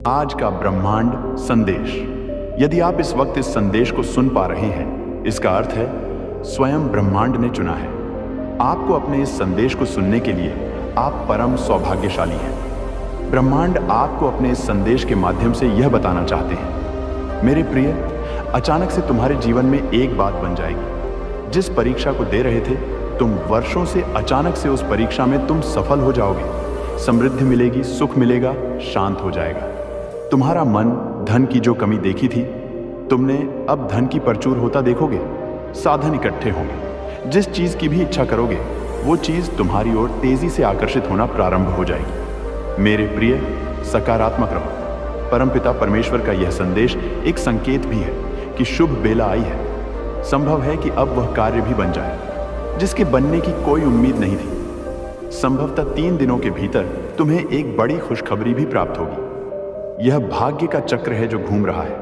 आज का ब्रह्मांड संदेश। यदि आप इस वक्त इस संदेश को सुन पा रहे हैं, इसका अर्थ है स्वयं ब्रह्मांड ने चुना है आपको अपने इस संदेश को सुनने के लिए। आप परम सौभाग्यशाली हैं। ब्रह्मांड आपको अपने इस संदेश के माध्यम से यह बताना चाहते हैं, मेरे प्रिय, अचानक से तुम्हारे जीवन में एक बात बन जाएगी। जिस परीक्षा को दे रहे थे तुम वर्षों से, अचानक से उस परीक्षा में तुम सफल हो जाओगे। समृद्धि मिलेगी, सुख मिलेगा, शांत हो जाएगा। तुम्हारा मन धन की जो कमी देखी थी, तुमने अब धन की प्रचुर होता देखोगे। साधन इकट्ठे होंगे। जिस चीज की भी इच्छा करोगे वो चीज तुम्हारी ओर तेजी से आकर्षित होना प्रारंभ हो जाएगी। मेरे प्रिय, सकारात्मक रहो। परमपिता परमेश्वर का यह संदेश एक संकेत भी है कि शुभ बेला आई है। संभव है कि अब वह कार्य भी बन जाए जिसके बनने की कोई उम्मीद नहीं थी। संभवतः 3 दिनों के भीतर तुम्हें एक बड़ी खुशखबरी भी प्राप्त होगी। यह भाग्य का चक्र है जो घूम रहा है।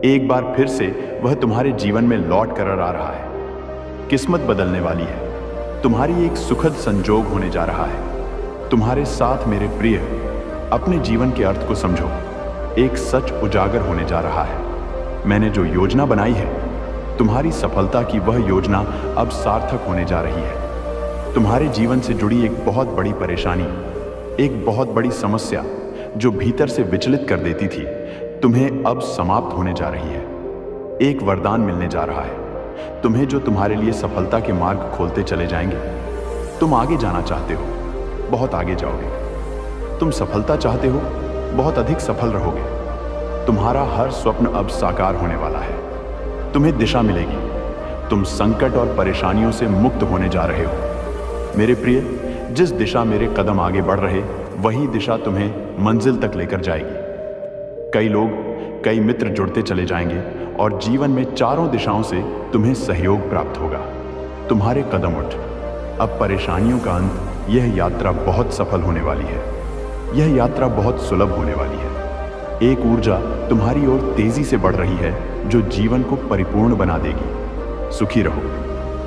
एक बार फिर से वह तुम्हारे जीवन में लौट कर आ रहा है। किस्मत बदलने वाली है। तुम्हारी एक सुखद संजोग होने जा रहा है। तुम्हारे साथ मेरे प्रिय, अपने जीवन के अर्थ को समझो। एक सच उजागर होने जा रहा है। मैंने जो योजना बनाई है, तुम्हारी सफलता की वह योजना अब सार्थक होने जा रही है। तुम्हारे जीवन से जुड़ी एक बहुत बड़ी परेशानी, एक बहुत बड़ी समस्या जो भीतर से विचलित कर देती थी, तुम्हें अब समाप्त होने जा रही है। एक वरदान मिलने जा रहा है तुम्हें, जो तुम्हारे लिए सफलता के मार्ग खोलते चले जाएंगे। तुम आगे जाना चाहते हो, बहुत आगे जाओगे। तुम सफलता चाहते हो, बहुत अधिक सफल रहोगे। तुम्हारा हर स्वप्न अब साकार होने वाला है। तुम्हें दिशा मिलेगी। तुम संकट और परेशानियों से मुक्त होने जा रहे हो। मेरे प्रिय, जिस दिशा मेरे कदम आगे बढ़ रहे, वही दिशा तुम्हें मंजिल तक लेकर जाएगी। कई लोग, कई मित्र जुड़ते चले जाएंगे और जीवन में चारों दिशाओं से तुम्हें सहयोग प्राप्त होगा। तुम्हारे कदम उठ। अब परेशानियों का अंत। यह यात्रा बहुत सफल होने वाली है। यह यात्रा बहुत सुलभ होने वाली है। एक ऊर्जा तुम्हारी ओर तेजी से बढ़ रही है जो जीवन को परिपूर्ण बना देगी। सुखी रहो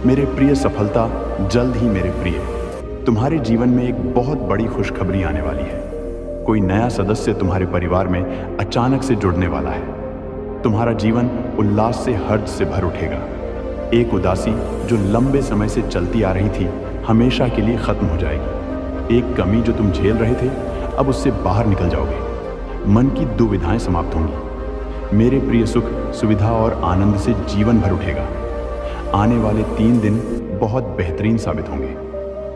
मेरे प्रिय। सफलता जल्द ही, मेरे प्रिय, तुम्हारे जीवन में एक बहुत बड़ी खुशखबरी आने वाली है। कोई नया सदस्य तुम्हारे परिवार में अचानक से जुड़ने वाला है। तुम्हारा जीवन उल्लास से, हर्ष से भर उठेगा। एक उदासी जो लंबे समय से चलती आ रही थी, हमेशा के लिए खत्म हो जाएगी। एक कमी जो तुम झेल रहे थे, अब उससे बाहर निकल जाओगे। मन की दुविधाएं समाप्त होंगी। मेरे प्रिय, सुख, सुविधा और आनंद से जीवन भर उठेगा। आने वाले 3 दिन बहुत बेहतरीन साबित होंगे।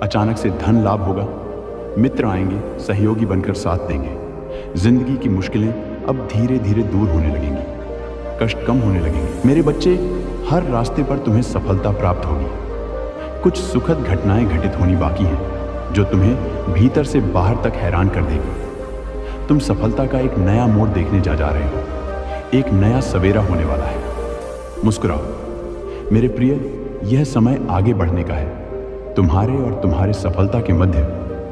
अचानक से धन लाभ होगा। मित्र आएंगे, सहयोगी बनकर साथ देंगे। जिंदगी की मुश्किलें अब धीरे धीरे दूर होने लगेंगी। कष्ट कम होने लगेंगे। मेरे बच्चे, हर रास्ते पर तुम्हें सफलता प्राप्त होगी। कुछ सुखद घटनाएं घटित होनी बाकी हैं जो तुम्हें भीतर से बाहर तक हैरान कर देगी। तुम सफलता का एक नया मोड़ देखने जा रहे हो। एक नया सवेरा होने वाला है। मुस्कुराओ मेरे प्रिय। यह समय आगे बढ़ने का है। तुम्हारे और तुम्हारे सफलता के मध्य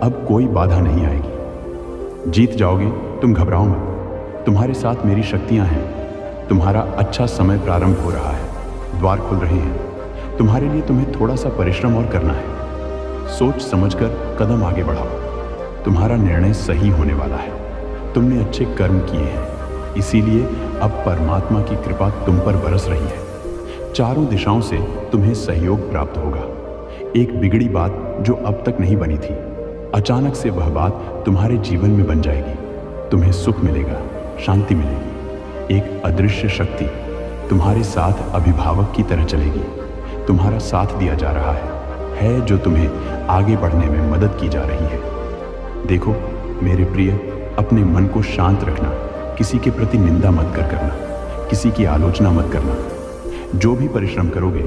अब कोई बाधा नहीं आएगी। जीत जाओगे। तुम घबराओ मत। तुम्हारे साथ मेरी शक्तियां हैं। तुम्हारा अच्छा समय प्रारंभ हो रहा है। द्वार खुल रहे हैं तुम्हारे लिए। तुम्हें थोड़ा सा परिश्रम और करना है। सोच समझकर कदम आगे बढ़ाओ। तुम्हारा निर्णय सही होने वाला है। तुमने अच्छे कर्म किए हैं, इसीलिए अब परमात्मा की कृपा तुम पर बरस रही है। चारों दिशाओं से तुम्हें सहयोग प्राप्त होगा। एक बिगड़ी बात जो अब तक नहीं बनी थी, अचानक से वह बात तुम्हारे जीवन में बन जाएगी। तुम्हें सुख मिलेगा, शांति मिलेगी। एक अदृश्य शक्ति तुम्हारे साथ अभिभावक की तरह चलेगी। तुम्हारा साथ दिया जा रहा है जो तुम्हें आगे बढ़ने में मदद की जा रही है। देखो मेरे प्रिय, अपने मन को शांत रखना। किसी के प्रति निंदा मत करना। किसी की आलोचना मत करना। जो भी परिश्रम करोगे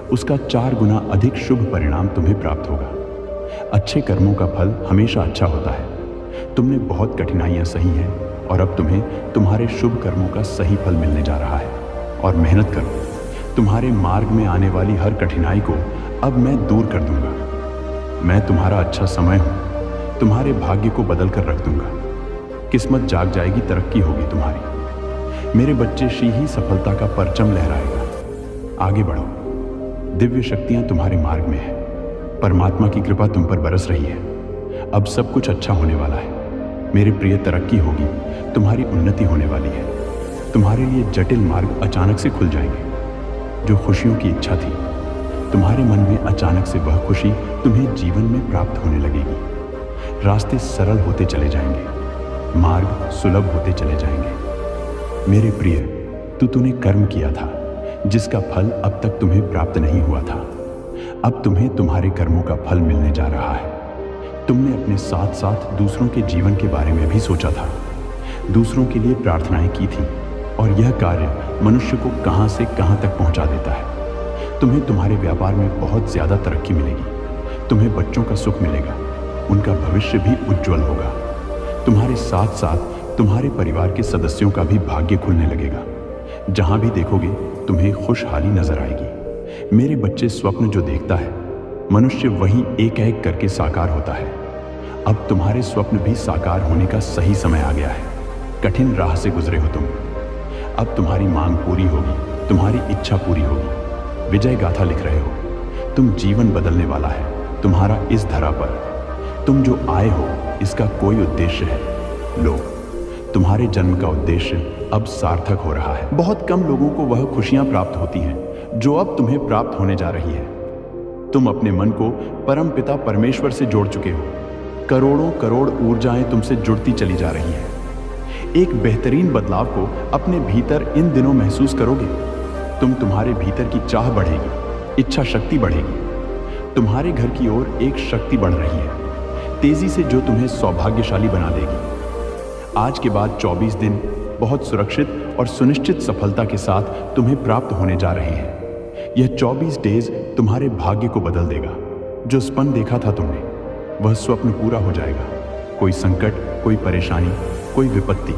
उसका 4 गुना अधिक शुभ परिणाम तुम्हें प्राप्त होगा। अच्छे कर्मों का फल हमेशा अच्छा होता है। तुमने बहुत कठिनाइयां सही हैं और अब तुम्हें तुम्हारे शुभ कर्मों का सही फल मिलने जा रहा है। और मेहनत करो। तुम्हारे मार्ग में आने वाली हर कठिनाई को अब मैं दूर कर दूंगा। मैं तुम्हारा अच्छा समय हूं। तुम्हारे भाग्य को बदल कर रख दूंगा। किस्मत जाग जाएगी, तरक्की होगी तुम्हारी। मेरे बच्चे, ही सफलता का परचम लहराएगा। आगे बढ़ो। दिव्य शक्तियां तुम्हारे मार्ग में है। परमात्मा की कृपा तुम पर बरस रही है। अब सब कुछ अच्छा होने वाला है। मेरे प्रिय, तरक्की होगी, तुम्हारी उन्नति होने वाली है। तुम्हारे लिए जटिल मार्ग अचानक से खुल जाएंगे। जो खुशियों की इच्छा थी, तुम्हारे मन में अचानक से वह खुशी तुम्हें जीवन में प्राप्त होने लगेगी। रास्ते सरल होते चले जाएंगे, मार्ग सुलभ होते चले जाएंगे। मेरे प्रिय, तूने कर्म किया था जिसका फल अब तक तुम्हें प्राप्त नहीं हुआ था। अब तुम्हें तुम्हारे कर्मों का फल मिलने जा रहा है। तुमने अपने साथ साथ दूसरों के जीवन के बारे में भी सोचा था, दूसरों के लिए प्रार्थनाएं की थी, और यह कार्य मनुष्य को कहां से कहां तक पहुंचा देता है। तुम्हें तुम्हारे व्यापार में बहुत ज्यादा तरक्की मिलेगी। तुम्हें बच्चों का सुख मिलेगा, उनका भविष्य भी उज्जवल होगा। तुम्हारे साथ साथ तुम्हारे परिवार के सदस्यों का भी भाग्य खुलने लगेगा। जहां भी देखोगे तुम्हें खुशहाली नजर आएगी। मेरे बच्चे, स्वप्न जो देखता है मनुष्य वही एक एक करके साकार होता है। अब तुम्हारे स्वप्न भी साकार होने का सही समय आ गया है। कठिन राह से गुजरे हो तुम, अब तुम्हारी मांग पूरी होगी, तुम्हारी इच्छा पूरी होगी। विजय गाथा लिख रहे हो, तुम जीवन बदलने वाला है तुम्हारा इस धरा पर। तुम जो आए हो इसका कोई उद्देश्य है। लो, तुम्हारे जन्म का उद्देश्य अब सार्थक हो रहा है। बहुत कम लोगों को वह खुशियां प्राप्त होती हैं जो अब तुम्हें प्राप्त होने जा रही है। तुम अपने मन को परम पिता परमेश्वर से जोड़ चुके हो। करोड़ों करोड़ ऊर्जाएं तुमसे जुड़ती चली जा रही हैं। एक बेहतरीन बदलाव को अपने भीतर इन दिनों महसूस करोगे। तुम्हारे भीतर की चाह बढ़ेगी, इच्छा शक्ति बढ़ेगी। तुम्हारे घर की ओर एक शक्ति बढ़ रही है तेजी से, जो तुम्हें सौभाग्यशाली बना देगी। आज के बाद 24 दिन बहुत सुरक्षित और सुनिश्चित सफलता के साथ तुम्हें प्राप्त होने जा रहे हैं। यह 24 डेज तुम्हारे भाग्य को बदल देगा। जो स्वप्न देखा था तुमने, वह स्वप्न पूरा हो जाएगा। कोई संकट, कोई परेशानी, कोई विपत्ति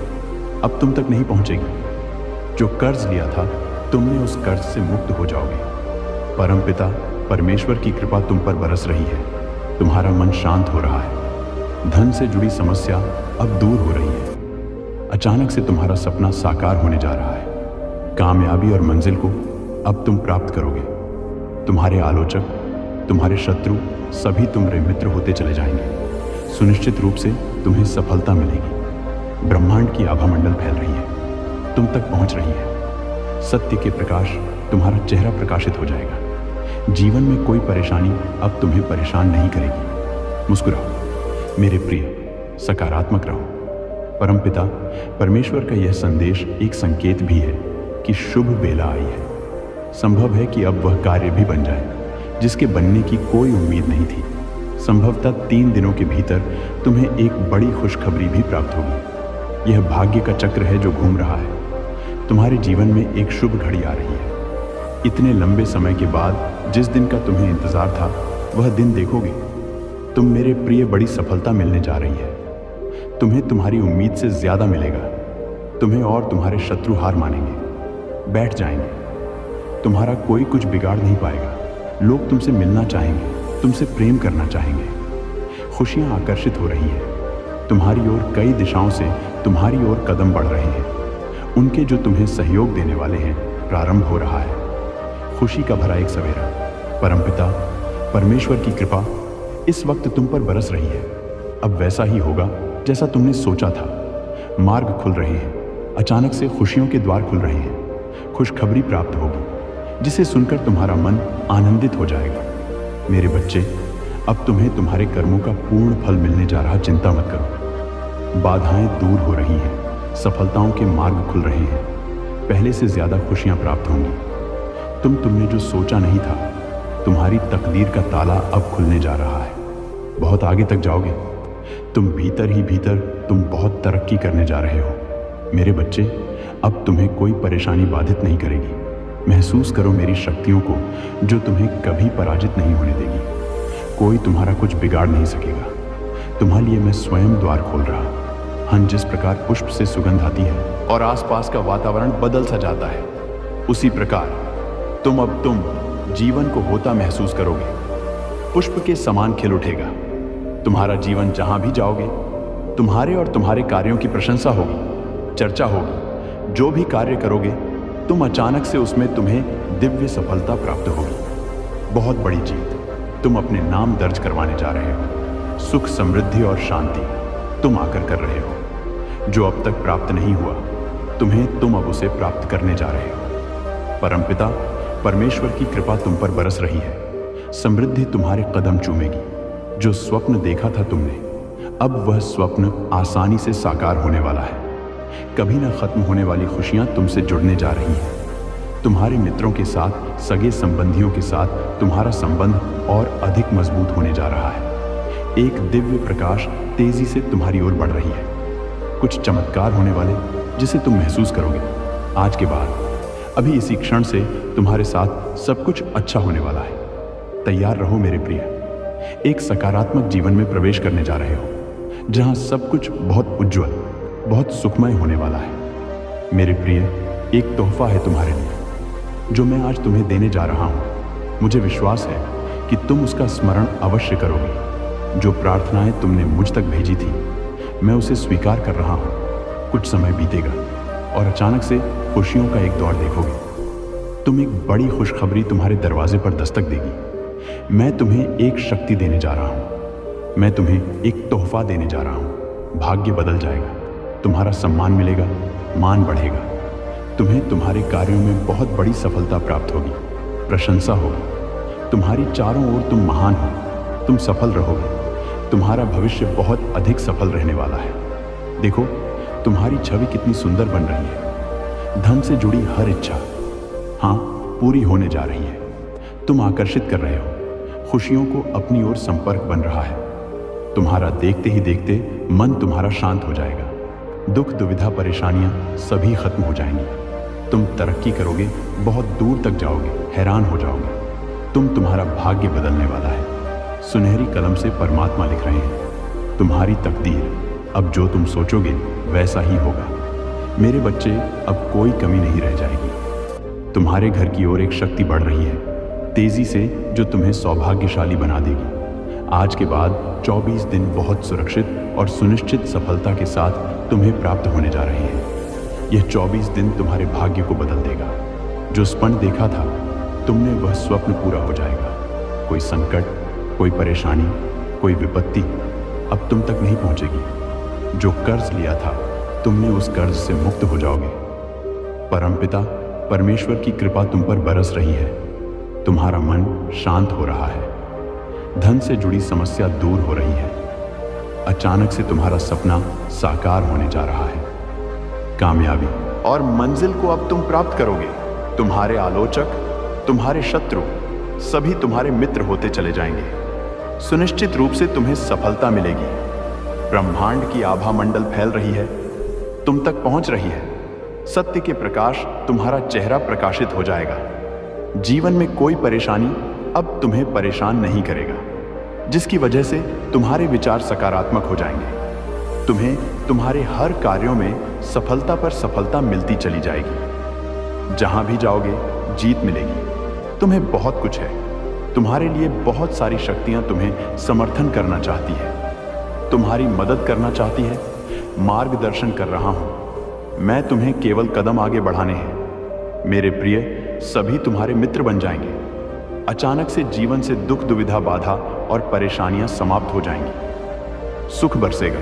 अब तुम तक नहीं पहुंचेगी। जो कर्ज लिया था तुमने, उस कर्ज से मुक्त हो जाओगे। परमपिता परमेश्वर की कृपा तुम पर बरस रही है। तुम्हारा मन शांत हो रहा है। धन से जुड़ी समस्या अब दूर हो रही है। अचानक से तुम्हारा सपना साकार होने जा रहा है। कामयाबी और मंजिल को अब तुम प्राप्त करोगे। तुम्हारे आलोचक, तुम्हारे शत्रु सभी तुम्हारे मित्र होते चले जाएंगे। सुनिश्चित रूप से तुम्हें सफलता मिलेगी। ब्रह्मांड की आभामंडल फैल रही है, तुम तक पहुंच रही है। सत्य के प्रकाश तुम्हारा चेहरा प्रकाशित हो जाएगा। जीवन में कोई परेशानी अब तुम्हें परेशान नहीं करेगी। मुस्कुराओ मेरे प्रिय, सकारात्मक रहो। परमपिता परमेश्वर का यह संदेश एक संकेत भी है कि शुभ बेला आई है। संभव है कि अब वह कार्य भी बन जाए जिसके बनने की कोई उम्मीद नहीं थी। संभवतः 3 दिनों के भीतर तुम्हें एक बड़ी खुशखबरी भी प्राप्त होगी। यह भाग्य का चक्र है जो घूम रहा है। तुम्हारे जीवन में एक शुभ घड़ी आ रही है। इतने लंबे समय के बाद जिस दिन का तुम्हें इंतजार था, वह दिन देखोगे। तुम मेरे प्रिय, बड़ी सफलता मिलने जा रही है। तुम्हें तुम्हारी उम्मीद से ज्यादा मिलेगा। तुम्हें और तुम्हारे शत्रु हार मानेंगे, बैठ जाएंगे। तुम्हारा कोई कुछ बिगाड़ नहीं पाएगा। लोग तुमसे मिलना चाहेंगे, तुमसे प्रेम करना चाहेंगे। खुशियां आकर्षित हो रही हैं। तुम्हारी ओर कई दिशाओं से तुम्हारी ओर कदम बढ़ रहे हैं। उनके जो तुम्हें सहयोग देने वाले हैं, प्रारंभ हो रहा है। खुशी का भरा एक सवेरा। परमपिता परमेश्वर की कृपा इस वक्त तुम पर बरस रही है। अब वैसा ही होगा जैसा तुमने सोचा था। मार्ग खुल रहे हैं। अचानक से खुशियों के द्वार खुल रहे हैं। खुशखबरी प्राप्त होगी जिसे सुनकर तुम्हारा मन आनंदित हो जाएगा। मेरे बच्चे, अब तुम्हें तुम्हारे कर्मों का पूर्ण फल मिलने जा रहा। चिंता मत करो। बाधाएं दूर हो रही हैं। सफलताओं के मार्ग खुल रहे हैं। पहले से ज्यादा खुशियां प्राप्त होंगी। तुमने जो सोचा नहीं था, तुम्हारी तकदीर का ताला अब खुलने जा रहा है। बहुत आगे तक जाओगे। तुम भीतर ही भीतर तुम बहुत तरक्की करने जा रहे हो। मेरे बच्चे, अब तुम्हें कोई परेशानी बाधित नहीं करेगी। महसूस करो मेरी शक्तियों को जो तुम्हें कभी पराजित नहीं होने देगी। कोई तुम्हारा कुछ बिगाड़ नहीं सकेगा। तुम्हारे लिए मैं स्वयं द्वार खोल रहा। हाँ, जिस प्रकार पुष्प से सुगंध आती है और आसपास का वातावरण बदल सा जाता है, उसी प्रकार तुम जीवन को होता महसूस करोगे। पुष्प के समान खिल उठेगा। तुम्हारा जीवन जहां भी जाओगे, तुम्हारे और तुम्हारे कार्यों की प्रशंसा होगी, चर्चा होगी। जो भी कार्य करोगे तुम, अचानक से उसमें तुम्हें दिव्य सफलता प्राप्त होगी। बहुत बड़ी जीत तुम अपने नाम दर्ज करवाने जा रहे हो। सुख, समृद्धि और शांति तुम आकर कर रहे हो। जो अब तक प्राप्त नहीं हुआ, तुम अब उसे प्राप्त करने जा रहे हो। परमपिता परमेश्वर की कृपा तुम पर बरस रही है। समृद्धि तुम्हारे कदम चूमेगी। जो स्वप्न देखा था तुमने, अब वह स्वप्न आसानी से साकार होने वाला है। कभी न खत्म होने वाली खुशियां तुमसे जुड़ने जा रही हैं। तुम्हारे मित्रों के साथ, सगे संबंधियों के साथ तुम्हारा संबंध और अधिक मजबूत होने जा रहा है। एक दिव्य प्रकाश तेजी से तुम्हारी ओर बढ़ रही है। कुछ चमत्कार होने वाले जिसे तुम महसूस करोगे। आज के बाद, अभी इसी क्षण से तुम्हारे साथ सब कुछ अच्छा होने वाला है। तैयार रहो मेरे प्रिय। एक सकारात्मक जीवन में प्रवेश करने जा रहे हो, जहां सब कुछ बहुत उज्जवल, बहुत सुखमय होने वाला है। मेरे प्रिय, एक तोहफा है तुम्हारे लिए जो मैं आज तुम्हें देने जा रहा हूं। मुझे विश्वास है कि तुम उसका स्मरण अवश्य करोगे। जो प्रार्थनाएं तुमने मुझ तक भेजी थी, मैं उसे स्वीकार कर रहा हूं। कुछ समय बीतेगा और अचानक से खुशियों का एक दौर देखोगे। एक बड़ी खुशखबरी तुम्हारे दरवाजे पर दस्तक देगी। मैं तुम्हें एक शक्ति देने जा रहा हूं। मैं तुम्हें एक तोहफा देने जा रहा हूं। भाग्य बदल जाएगा। तुम्हारा सम्मान मिलेगा, मान बढ़ेगा। तुम्हें तुम्हारे कार्यों में बहुत बड़ी सफलता प्राप्त होगी, प्रशंसा होगी। तुम्हारी चारों ओर तुम महान हो, तुम सफल रहोगे। तुम्हारा भविष्य बहुत अधिक सफल रहने वाला है। देखो, तुम्हारी छवि कितनी सुंदर बन रही है। धन से जुड़ी हर इच्छा, हाँ, पूरी होने जा रही है। तुम आकर्षित कर रहे हो। खुशियों को अपनी ओर संपर्क बन रहा है। तुम्हारा देखते ही देखते मन तुम्हारा शांत हो जाएगा। दुख, दुविधा, परेशानियां सभी खत्म हो जाएंगी। तुम तरक्की करोगे, बहुत दूर तक जाओगे, हैरान हो जाओगे। तुम्हारा भाग्य बदलने वाला है। सुनहरी कलम से परमात्मा लिख रहे हैं, तुम्हारी तकदीर अब जो तुम सोचोगे वैसा ही होगा। मेरे बच्चे, अब कोई कमी नहीं रह जाएगी। तुम्हारे घर की ओर एक शक्ति बढ़ रही है, तेजी से, जो तुम्हें सौभाग्यशाली बना देगी। आज के बाद 24 दिन बहुत सुरक्षित और सुनिश्चित सफलता के साथ तुम्हें प्राप्त होने जा रहे हैं। यह 24 दिन तुम्हारे भाग्य को बदल देगा। जो स्वप्न देखा था तुमने, वह स्वप्न पूरा हो जाएगा। कोई संकट, कोई परेशानी, कोई विपत्ति अब तुम तक नहीं पहुंचेगी। जो कर्ज लिया था तुमने, उस कर्ज से मुक्त हो जाओगे। परमपिता परमेश्वर की कृपा तुम पर बरस रही है। तुम्हारा मन शांत हो रहा है। धन से जुड़ी समस्या दूर हो रही है। अचानक से तुम्हारा सपना साकार होने जा रहा है। कामयाबी और मंजिल को अब तुम प्राप्त करोगे। तुम्हारे आलोचक, तुम्हारे शत्रु सभी तुम्हारे मित्र होते चले जाएंगे। सुनिश्चित रूप से तुम्हें सफलता मिलेगी। ब्रह्मांड की आभा मंडल फैल रही है, तुम तक पहुंच रही है। सत्य के प्रकाश तुम्हारा चेहरा प्रकाशित हो जाएगा। जीवन में कोई परेशानी अब तुम्हें परेशान नहीं करेगा, जिसकी वजह से तुम्हारे विचार सकारात्मक हो जाएंगे। तुम्हें तुम्हारे हर कार्यों में सफलता पर सफलता मिलती चली जाएगी। जहां भी जाओगे जीत मिलेगी। तुम्हें बहुत कुछ है। तुम्हारे लिए बहुत सारी शक्तियां तुम्हें समर्थन करना चाहती है, तुम्हारी मदद करना चाहती है। मार्गदर्शन कर रहा हूं। मैं तुम्हें केवल कदम आगे बढ़ाने हैं। मेरे प्रिय, सभी तुम्हारे मित्र बन जाएंगे। अचानक से जीवन से दुख, दुविधा, बाधा और परेशानियां समाप्त हो जाएंगी। सुख बरसेगा,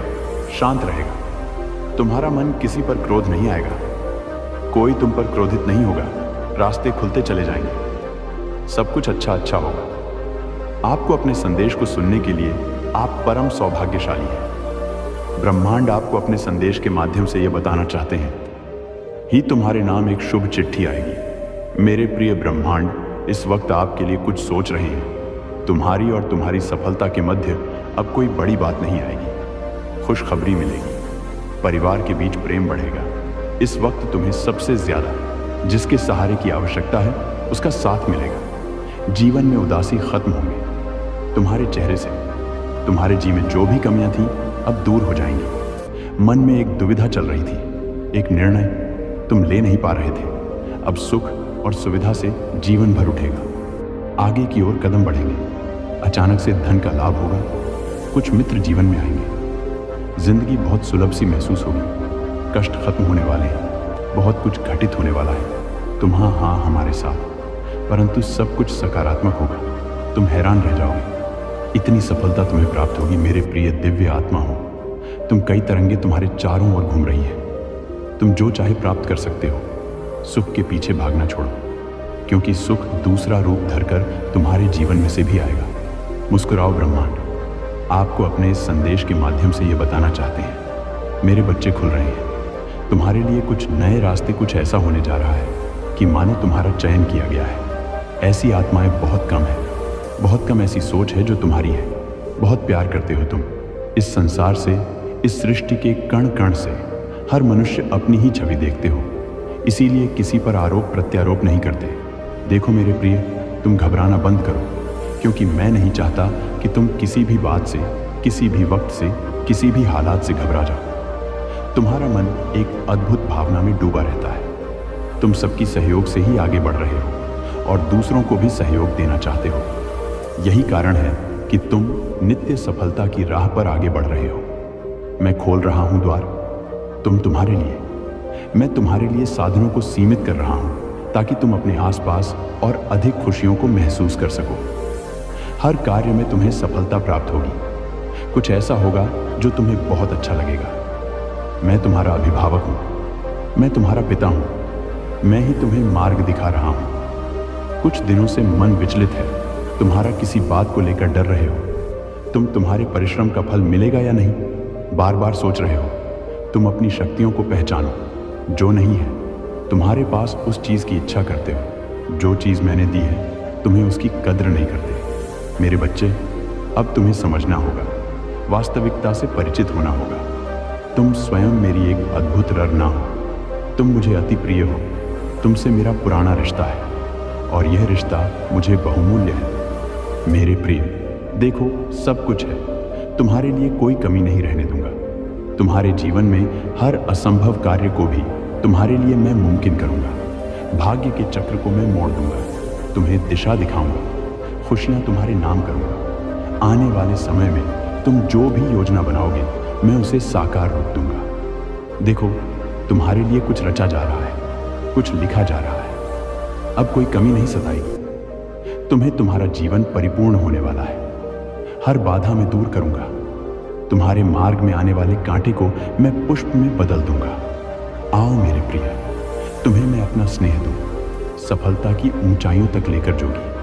शांत रहेगा। तुम्हारा मन किसी पर क्रोध नहीं आएगा। कोई तुम पर क्रोधित नहीं होगा। रास्ते खुलते चले जाएंगे। सब कुछ अच्छा होगा। आपको अपने संदेश को सुनने के लिए आप परम सौभाग्यशाली हैं। ब्रह्मांड आपको अपने संदेश के माध्यम से यह बताना चाहते हैं ही तुम्हारे नाम एक शुभ चिट्ठी आएगी। मेरे प्रिय ब्रह्मांड, इस वक्त आपके लिए कुछ सोच रहे हैं। तुम्हारी और तुम्हारी सफलता के मध्य अब कोई बड़ी बात नहीं आएगी। खुशखबरी मिलेगी। परिवार के बीच प्रेम बढ़ेगा। इस वक्त तुम्हें सबसे ज्यादा जिसके सहारे की आवश्यकता है, उसका साथ मिलेगा। जीवन में उदासी खत्म होगी। तुम्हारे चेहरे से तुम्हारे जी में जो भी कमियां थीं, अब दूर हो जाएंगी। मन में एक दुविधा चल रही थी, एक निर्णय तुम ले नहीं पा रहे थे, अब सुख और सुविधा से जीवन भर उठेगा। आगे की ओर कदम बढ़ेंगे। अचानक से धन का लाभ होगा। कुछ मित्र जीवन में आएंगे। जिंदगी बहुत सुलभ सी महसूस होगी। कष्ट खत्म होने वाले हैं। बहुत कुछ घटित होने वाला है। तुम हाँ हमारे साथ, परंतु सब कुछ सकारात्मक होगा। तुम हैरान रह जाओगे। इतनी सफलता तुम्हें प्राप्त होगी। मेरे प्रिय दिव्य आत्मा हो, तुम कई तरंगे तुम्हारे चारों ओर घूम रही हैं। तुम जो चाहे प्राप्त कर सकते हो। सुख के पीछे भागना छोड़ो, क्योंकि सुख दूसरा रूप धरकर तुम्हारे जीवन में से भी आएगा। मुस्कुराओ ब्रह्मांड, आपको अपने इस संदेश के माध्यम से ये बताना चाहते हैं, मेरे बच्चे खुल रहे हैं। तुम्हारे लिए कुछ नए रास्ते, कुछ ऐसा होने जा रहा है कि मानो तुम्हारा चयन किया गया है। ऐसी आत्माएं बहुत कम है, बहुत कम ऐसी सोच है जो तुम्हारी है। बहुत प्यार करते हो तुम इस संसार से, इस सृष्टि के कण कण से। हर मनुष्य अपनी ही छवि देखते हो, इसीलिए किसी पर आरोप प्रत्यारोप नहीं करते। देखो मेरे प्रिय, तुम घबराना बंद करो, क्योंकि मैं नहीं चाहता कि तुम किसी भी बात से, किसी भी वक्त से, किसी भी हालात से घबरा जाओ। तुम्हारा मन एक अद्भुत भावना में डूबा रहता है। तुम सबकी सहयोग से ही आगे बढ़ रहे हो और दूसरों को भी सहयोग देना चाहते हो। यही कारण है कि तुम नित्य सफलता की राह पर आगे बढ़ रहे हो। मैं खोल रहा हूं द्वार, तुम्हारे लिए। मैं तुम्हारे लिए साधनों को सीमित कर रहा हूं, ताकि तुम अपने आसपास और अधिक खुशियों को महसूस कर सको। हर कार्य में तुम्हें सफलता प्राप्त होगी। कुछ ऐसा होगा जो तुम्हें बहुत अच्छा लगेगा। मैं तुम्हारा अभिभावक हूं, मैं तुम्हारा पिता हूं, मैं ही तुम्हें मार्ग दिखा रहा हूं। कुछ दिनों से मन विचलित है, तुम्हारा किसी बात को लेकर डर रहे हो। तुम्हारे परिश्रम का फल मिलेगा या नहीं, बार बार सोच रहे हो। तुम अपनी शक्तियों को पहचानो, जो नहीं है तुम्हारे पास उस चीज की इच्छा करते हो। जो चीज मैंने दी है तुम्हें उसकी कद्र नहीं करते। मेरे बच्चे, अब तुम्हें समझना होगा, वास्तविकता से परिचित होना होगा। तुम स्वयं मेरी एक अद्भुत रचना हो। तुम मुझे अति प्रिय हो। तुमसे मेरा पुराना रिश्ता है और यह रिश्ता मुझे बहुमूल्य है। मेरे प्रिय, देखो सब कुछ है, तुम्हारे लिए कोई कमी नहीं रहने दूंगा। तुम्हारे जीवन में हर असंभव कार्य को भी तुम्हारे लिए मैं मुमकिन करूंगा। भाग्य के चक्र को मैं मोड़ दूंगा, तुम्हें दिशा दिखाऊंगा, खुशियां तुम्हारे नाम करूंगा। आने वाले समय में तुम जो भी योजना बनाओगे, मैं उसे साकार रूप दूंगा। देखो, तुम्हारे लिए कुछ रचा जा रहा है, कुछ लिखा जा रहा है। अब कोई कमी नहीं सताएगी। तुम्हें तुम्हारा जीवन परिपूर्ण होने वाला है। हर बाधा मैं दूर करूंगा। तुम्हारे मार्ग में आने वाले कांटे को मैं पुष्प में बदल दूंगा। आओ मेरे प्रिय, तुम्हें मैं अपना स्नेह दूं, सफलता की ऊंचाइयों तक लेकर जोगी।